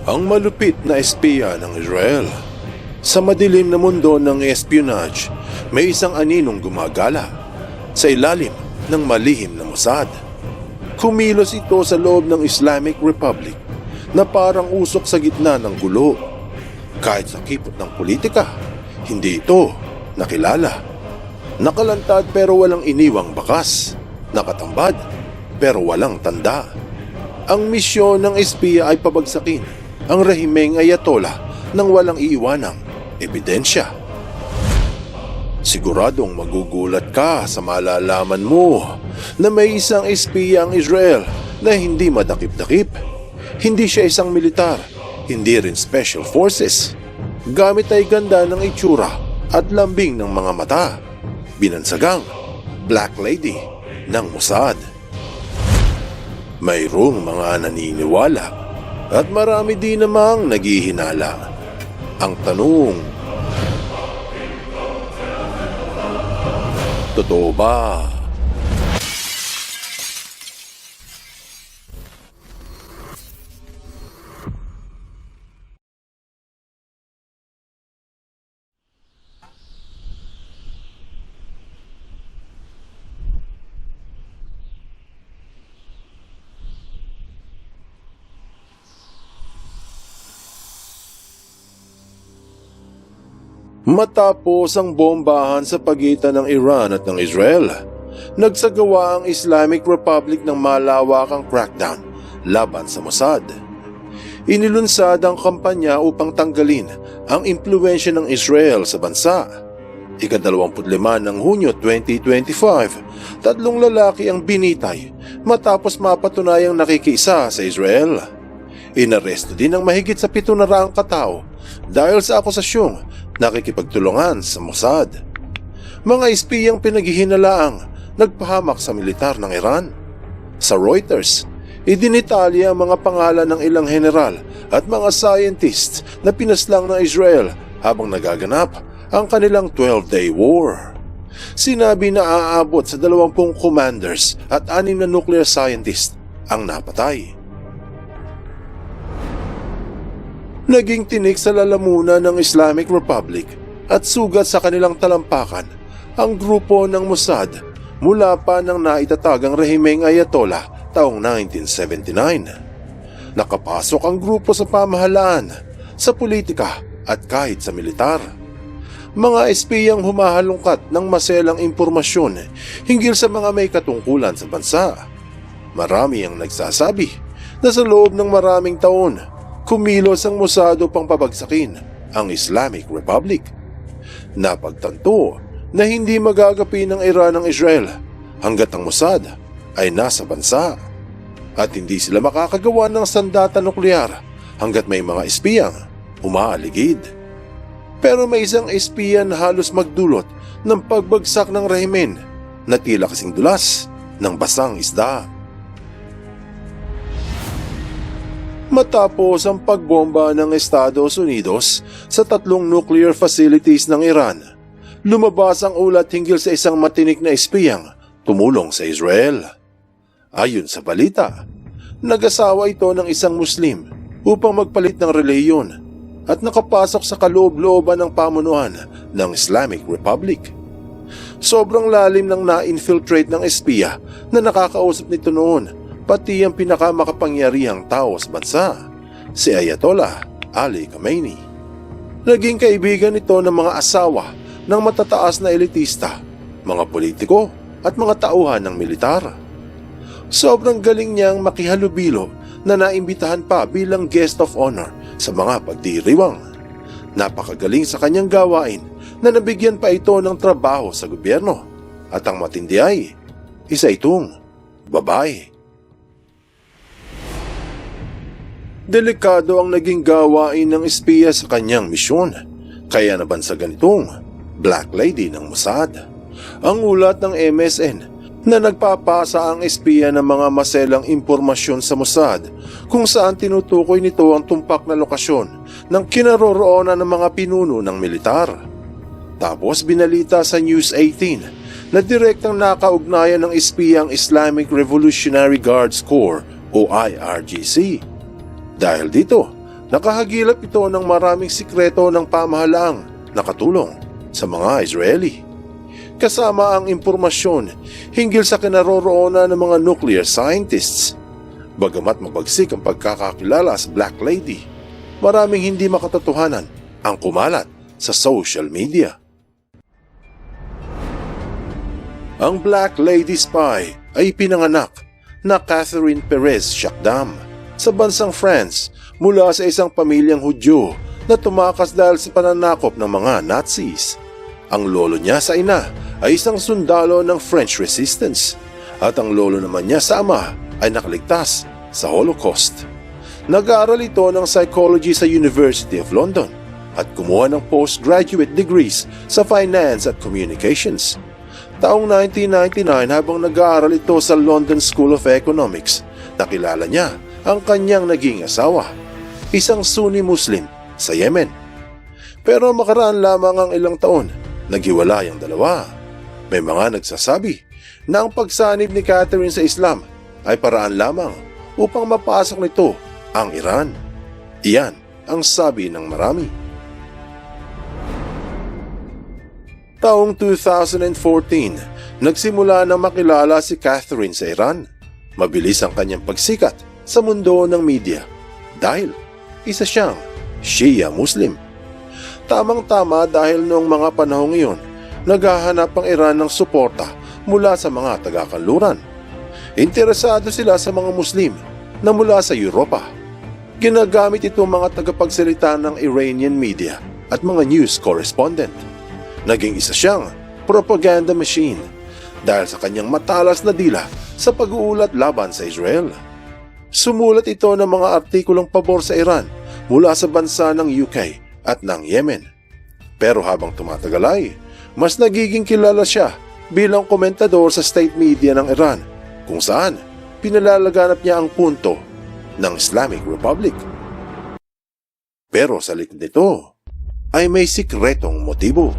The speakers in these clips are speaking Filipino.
ang malupit na espiya ng Israel. Sa madilim na mundo ng espionage, may isang aninong gumagala sa ilalim ng malihim na Mossad. Kumilos ito sa loob ng Islamic Republic na parang usok sa gitna ng gulo. Kahit sa kipot ng politika, hindi ito nakilala. Nakalantad pero walang iniwang bakas. Nakatambad pero walang tanda. Ang misyon ng espiya ay pabagsakin ang rehimeng Ayatollah nang walang iiwanang ebidensya. Siguradong magugulat ka sa malalaman mo na may isang espiya ang Israel na hindi madakip-dakip. Hindi siya isang militar, hindi rin special forces. Gamit ay ganda ng itsura at lambing ng mga mata. Binansagang Black Lady ng Mossad. Mayroong mga naniniwala at marami din namang naghihinala. Ang tanong, totoo ba? Matapos ang bombahan sa pagitan ng Iran at ng Israel, nagsagawa ang Islamic Republic ng malawakang crackdown laban sa Mossad. Inilunsad ang kampanya upang tanggalin ang impluwensya ng Israel sa bansa. Ika-25 ng Hunyo 2025, 3 lalaki ang binitay matapos mapatunayang nakikiisa sa Israel. Inaresto din ang mahigit sa 700 katao dahil sa akusasyong nakikipagtulungan sa Mossad. Mga espiyang pinaghihinalaang nagpahamak sa militar ng Iran. Sa Reuters, idinitalya ang mga pangalan ng ilang general at mga scientists na pinaslang ng Israel habang nagaganap ang kanilang 12-day war. Sinabi na aabot sa 20 commanders at 6 na nuclear scientists ang napatay. Naging tinik sa lalamunan ng Islamic Republic at sugat sa kanilang talampakan ang grupo ng Mossad mula pa nang naitatag ang rehimeng Ayatollah taong 1979. Nakapasok ang grupo sa pamahalaan, sa politika at kahit sa militar. Mga espiyang humahalungkat ng maselang impormasyon hinggil sa mga may katungkulan sa bansa. Marami ang nagsasabi na sa loob ng maraming taon, kumilos ang Mossad upang pabagsakin ang Islamic Republic. Napagtanto na hindi magagapi ng Iran ang Israel hanggat ang Mossad ay nasa bansa at hindi sila makakagawa ng sandata nuklear hanggat may mga espiyang umaaligid. Pero may isang espiya na halos magdulot ng pagbagsak ng rehimen na tila kasing dulas ng basang isda. Matapos ang pagbomba ng Estados Unidos sa 3 nuclear facilities ng Iran, lumabas ang ulat hinggil sa isang matinik na espiyang tumulong sa Israel. Ayon sa balita, nag-asawa ito ng isang Muslim upang magpalit ng relihiyon at nakapasok sa kaloob-looban ng pamunuan ng Islamic Republic. Sobrang lalim ng na-infiltrate ng espiya na nakakausap nito noon, pati ang pinakamakapangyarihang tao sa bansa, si Ayatollah Ali Khamenei. Naging kaibigan ito ng mga asawa ng matataas na elitista, mga politiko at mga tauhan ng militar. Sobrang galing niyang makihalubilo na naimbitahan pa bilang guest of honor sa mga pagdiriwang. Napakagaling sa kanyang gawain na nabigyan pa ito ng trabaho sa gobyerno. At ang matindi ay, isa itong babae. Delikado ang naging gawain ng espiya sa kanyang misyon, kaya nabansagan itong Black Lady ng Mossad. Ang ulat ng MSN na nagpapasa ang espiya ng mga maselang impormasyon sa Mossad kung saan tinutukoy nito ang tumpak na lokasyon ng kinaroroonan ng mga pinuno ng militar. Tapos binalita sa News 18 na direktang nakaugnayan ng espiya ang Islamic Revolutionary Guards Corps o IRGC. Dahil dito, Nakahagilap ito ng maraming sikreto ng pamahalaang nakatulong sa mga Israeli. Kasama ang impormasyon hinggil sa kinaroroonan ng mga nuclear scientists. Bagamat mabagsik ang pagkakakilala sa Black Lady, maraming hindi makatotohanan ang kumalat sa social media. Ang Black Lady Spy ay pinanganak na Catherine Perez Shakdam sa bansang France mula sa isang pamilyang Hudyo na tumakas dahil sa pananakop ng mga Nazis. Ang lolo niya sa ina ay isang sundalo ng French Resistance at ang lolo naman niya sa ama ay nakaligtas sa Holocaust. Nag-aaral ito ng psychology sa University of London at kumuha ng postgraduate degrees sa finance at communications. Taong 1999 habang nag-aaral ito sa London School of Economics, nakilala niya ang kanyang naging asawa, isang Sunni Muslim sa Yemen. Pero makaraan lamang ang ilang taon, naghiwalay ang dalawa. May mga nagsasabi na ang pagsanib ni Catherine sa Islam ay paraan lamang upang mapasok nito ang Iran. Iyan ang sabi ng marami. Taong 2014, nagsimula na makilala si Catherine sa Iran. Mabilis ang kanyang pagsikat sa mundo ng media dahil isa siyang Shia Muslim. Tamang-tama dahil noong mga panahong iyon, naghahanap ang Iran ng suporta mula sa mga taga-kanluran. Interesado sila sa mga Muslim na mula sa Europa. Ginagamit ito mga tagapagsalita ng Iranian media at mga news correspondent. Naging isa siyang propaganda machine dahil sa kanyang matalas na dila sa pag-uulat laban sa Israel. Sumulat ito ng mga artikulong pabor sa Iran mula sa bansa ng UK at ng Yemen. Pero habang tumatagal ay, mas nagiging kilala siya bilang komentador sa state media ng Iran kung saan pinalalaganap niya ang punto ng Islamic Republic. Pero sa likod nito ay may sikretong motibo.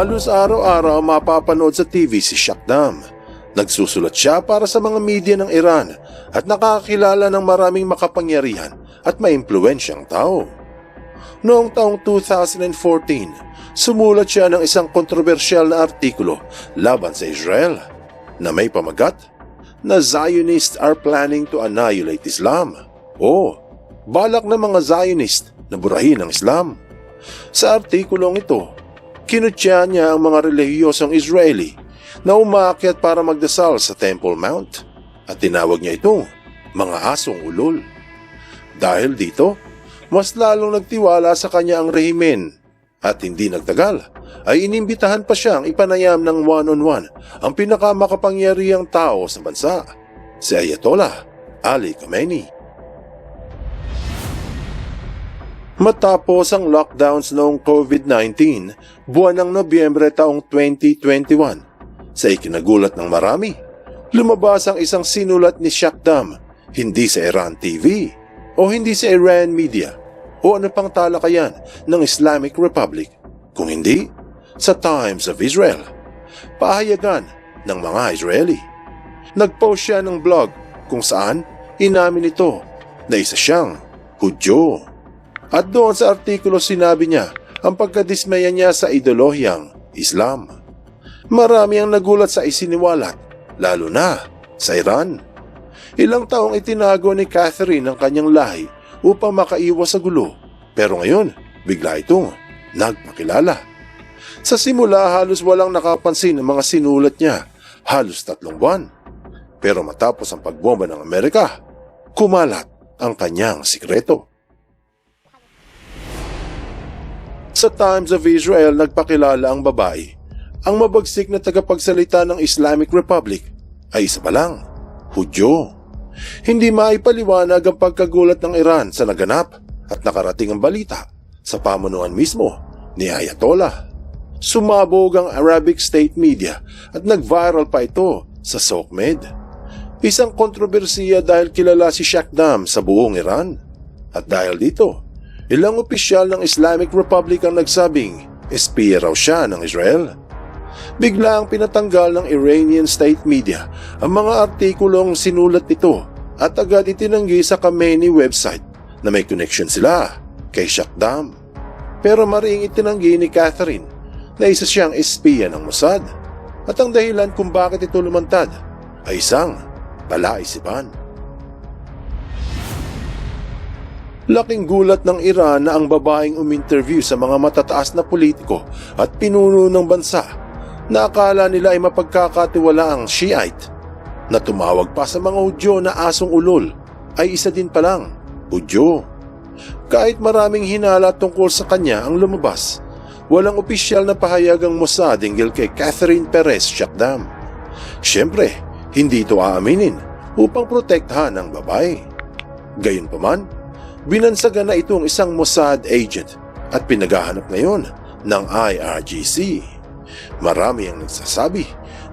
Halos araw-araw mapapanood sa TV si Shakdam. Nagsusulat siya para sa mga media ng Iran at nakakilala ng maraming makapangyarihan at maimpluwensyang tao. Noong taong 2014, sumulat siya ng isang kontrobersyal na artikulo laban sa Israel na may pamagat na Zionists are planning to annihilate Islam o balak ng mga Zionist na burahin ang Islam. Sa artikulong ito, kinutya niya ang mga relihiyosong Israeli na umaakyat para magdasal sa Temple Mount at tinawag niya itong mga asong ulol. Dahil dito, mas lalong nagtiwala sa kanya ang rehimen at hindi nagtagal ay inimbitahan pa siyang ipanayam ng one-on-one ang pinakamakapangyarihang tao sa bansa, si Ayatollah Ali Khamenei. Matapos ang lockdowns noong COVID-19, buwan ng Nobyembre taong 2021, sa ikinagulat ng marami, lumabas ang isang sinulat ni Shakdam, hindi sa Iran TV o hindi sa Iran media o ano pang talakayan ng Islamic Republic, kung hindi sa Times of Israel, pahayagan ng mga Israeli. Nagpost siya ng blog kung saan inamin ito na isa siyang Hudyo. At doon sa artikulo sinabi niya ang pagkadismaya niya sa ideolohiyang Islam. Marami ang nagulat sa isiniwalat, lalo na sa Iran. Ilang taong itinago ni Catherine ang kanyang lahi upang makaiwas sa gulo, pero ngayon bigla itong nagpakilala. Sa simula halos walang nakapansin ang mga sinulat niya, halos 3 buwan. Pero matapos ang pagbomba ng Amerika, kumalat ang kanyang sikreto. Sa Times of Israel nagpakilala ang babae. Ang mabagsik na tagapagsalita ng Islamic Republic ay isa pa lang, Hudyo. Hindi maipaliwanag ang pagkagulat ng Iran sa naganap at nakarating ang balita sa pamunuan mismo ni Ayatollah. Sumabog ang Arabic state media at nag-viral pa ito sa SOCMED. Isang kontrobersiya dahil kilala si Shakdam sa buong Iran. At dahil dito, ilang opisyal ng Islamic Republic ang nagsabing espiya raw siya ng Israel. Bigla ang pinatanggal ng Iranian state media ang mga artikulong sinulat nito at agad itinanggi sa Khamenei website na may connection sila kay Shakdam. Pero maring itinanggi ni Catherine na isa siyang espiya ng Mossad at ang dahilan kung bakit ito lumantad ay isang palaisipan. Laking gulat ng Iran na ang babaeng uminterview sa mga matataas na politiko at pinuno ng bansa na akala nila ay mapagkakatiwalaang Shiite na tumawag pa sa mga Hudyo na asong ulol ay isa din palang Hudyo. Kahit maraming hinala tungkol sa kanya ang lumabas, walang opisyal na pahayag ang Mossad hinggil kay Catherine Perez Shakdam. Siyempre, hindi ito aaminin upang protektahan ang babae. Gayunpaman, binansagan na itong isang Mossad agent at pinaghahanap ngayon ng IRGC. Marami ang nagsasabi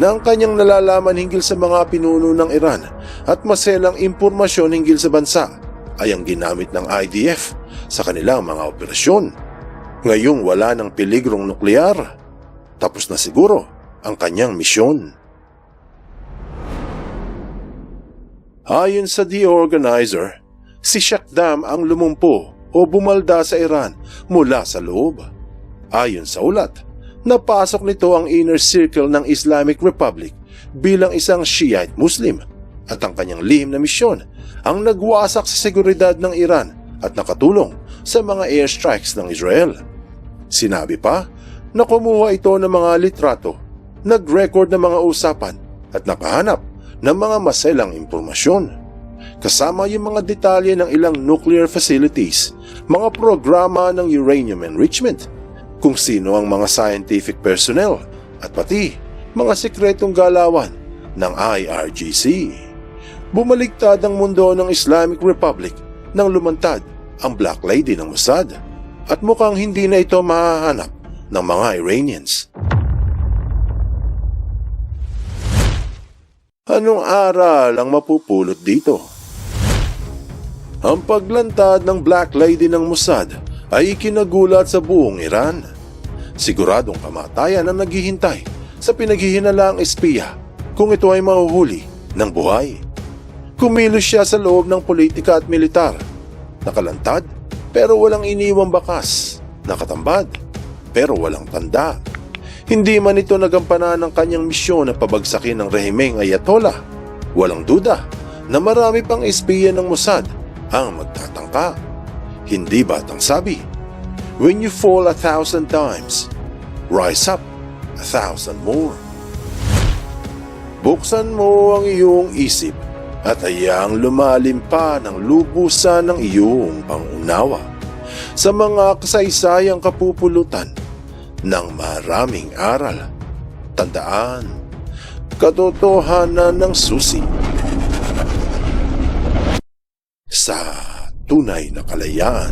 na ang kanyang nalalaman hinggil sa mga pinuno ng Iran at maselang impormasyon hinggil sa bansa ay ang ginamit ng IDF sa kanilang mga operasyon. Ngayong wala ng peligrong nuklear, tapos na siguro ang kanyang misyon. Ayon sa The Organizer, si Shakdam ang lumumpo o bumalda sa Iran mula sa loob. Ayon sa ulat, napasok nito ang inner circle ng Islamic Republic bilang isang Shiite Muslim at ang kanyang lihim na misyon ang nagwasak sa seguridad ng Iran at nakatulong sa mga airstrikes ng Israel. Sinabi pa na kumuha ito ng mga litrato, nag-record ng mga usapan at nakahanap ng mga maselang impormasyon. Kasama yung mga detalye ng ilang nuclear facilities, mga programa ng uranium enrichment, kung sino ang mga scientific personnel at pati mga sikretong galawan ng IRGC. Bumaligtad ang mundo ng Islamic Republic nang lumantad ang Black Lady ng Mossad at mukhang hindi na ito mahahanap ng mga Iranians. Anong aral ang mapupulot dito? Ang paglantad ng Black Lady ng Mossad ay ikinagulat sa buong Iran. Siguradong kamatayan ang naghihintay sa pinaghihinalaang espiya kung ito ay mahuhuli ng buhay. Kumilos siya sa loob ng politika at militar. Nakalantad pero walang iniwang bakas. Nakatambad pero walang tanda. Hindi man ito nagampanan ng kanyang misyon na pabagsakin ng rehimeng Ayatollah. Walang duda na marami pang espiya ng Mossad ang magtatangka. Hindi batang sabi, when you fall 1,000 times, rise up 1,000 more. Buksan mo ang iyong isip at hayaang lumalim pa ng lubusan ng iyong pangunawa sa mga kasaysayang kapupulutan ng maraming aral. Tandaan, katotohanan ng susi sa tunay na kalayaan.